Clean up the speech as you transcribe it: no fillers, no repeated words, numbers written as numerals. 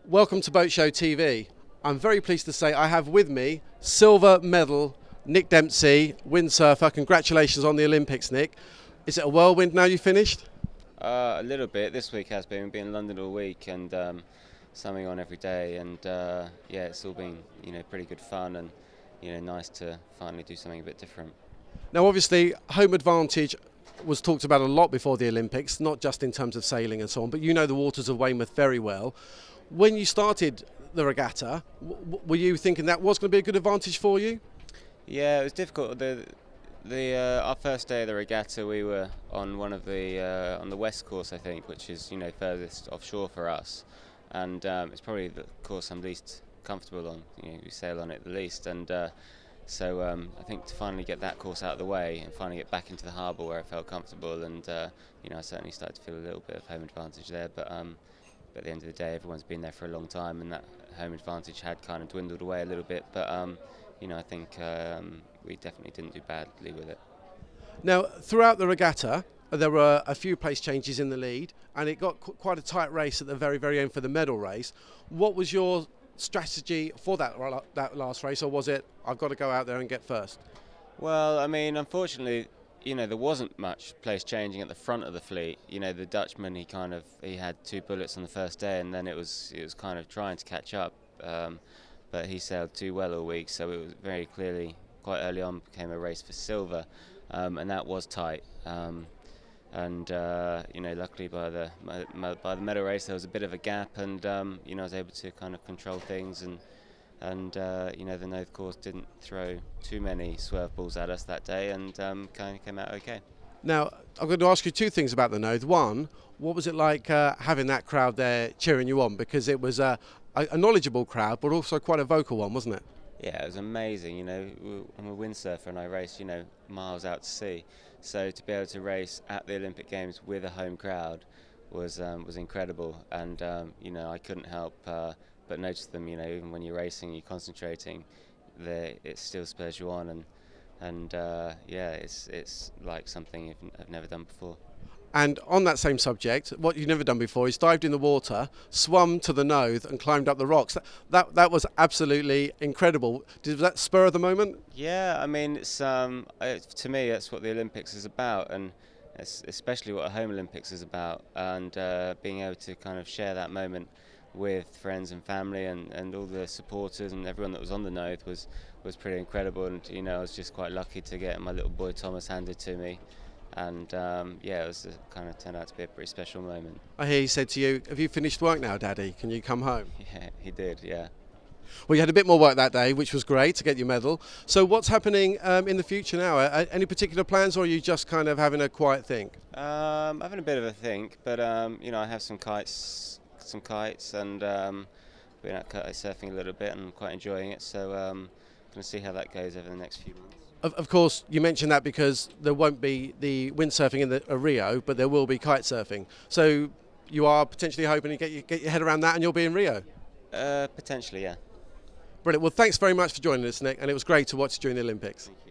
Welcome to Boat Show TV. I'm very pleased to say I have with me silver medal Nick Dempsey, windsurfer. Congratulations on the Olympics, Nick. Is it a whirlwind now you finished? A little bit. This week has been. We've been in London all week and something on every day, and yeah, it's all been pretty good fun and nice to finally do something a bit different. Now, obviously, home advantage was talked about a lot before the Olympics, not just in terms of sailing and so on, but you know the waters of Weymouth very well. When you started the regatta, were you thinking that was going to be a good advantage for you? Yeah, it was difficult. Our first day of the regatta, we were on one of the on the west course, I think, which is furthest offshore for us, and it's probably the course I'm least comfortable on. We sail on it the least, and so I think to finally get that course out of the way and finally get back into the harbour where I felt comfortable, and I certainly started to feel a little bit of home advantage there, but at the end of the day, everyone's been there for a long time, and that home advantage had kind of dwindled away a little bit. But I think we definitely didn't do badly with it. Now, throughout the regatta, there were a few place changes in the lead, and it got quite a tight race at the very, very end for the medal race. What was your strategy for that last race, or was it, I've got to go out there and get first? Well, I mean, unfortunately, there wasn't much place changing at the front of the fleet. The Dutchman, he had 2 bullets on the first day, and then it was kind of trying to catch up. But he sailed too well all week, so it was very clearly quite early on became a race for silver, and that was tight. Luckily by the medal race there was a bit of a gap, and I was able to kind of control things, and the nose course didn't throw too many swerve balls at us that day, and kind of came out okay. Now, I'm going to ask you 2 things about the nose. One, what was it like having that crowd there cheering you on? Because it was a knowledgeable crowd, but also quite a vocal one, wasn't it? Yeah, it was amazing. I'm a windsurfer and I race, miles out to sea. So to be able to race at the Olympic Games with a home crowd was incredible. And I couldn't help but notice them. Even when you're racing, you're concentrating, it still spurs you on. And yeah, it's like something I've never done before. And on that same subject, what you've never done before is dived in the water, swum to the nose and climbed up the rocks. That was absolutely incredible. Did that spur the moment? Yeah, I mean, it's to me that's what the Olympics is about, and especially what a home Olympics is about, and being able to kind of share that moment with friends and family and all the supporters and everyone that was on the nose was pretty incredible. And I was just quite lucky to get my little boy Thomas handed to me. And yeah, it was kind of turned out to be a pretty special moment. I hear he said to you, "Have you finished work now, Daddy? Can you come home?" Yeah, he did, yeah. Well, you had a bit more work that day, which was great to get your medal. So what's happening in the future now? Any particular plans, or are you just kind of having a quiet think? Having a bit of a think, but I have some kites and been out kite surfing a little bit and I'm quite enjoying it. So going to see how that goes over the next few months. Of course, you mentioned that because there won't be the windsurfing in Rio, but there will be kite surfing. So you are potentially hoping to get your head around that and you'll be in Rio? Potentially, yeah. Brilliant. Well, thanks very much for joining us, Nick, and it was great to watch during the Olympics. Thank you.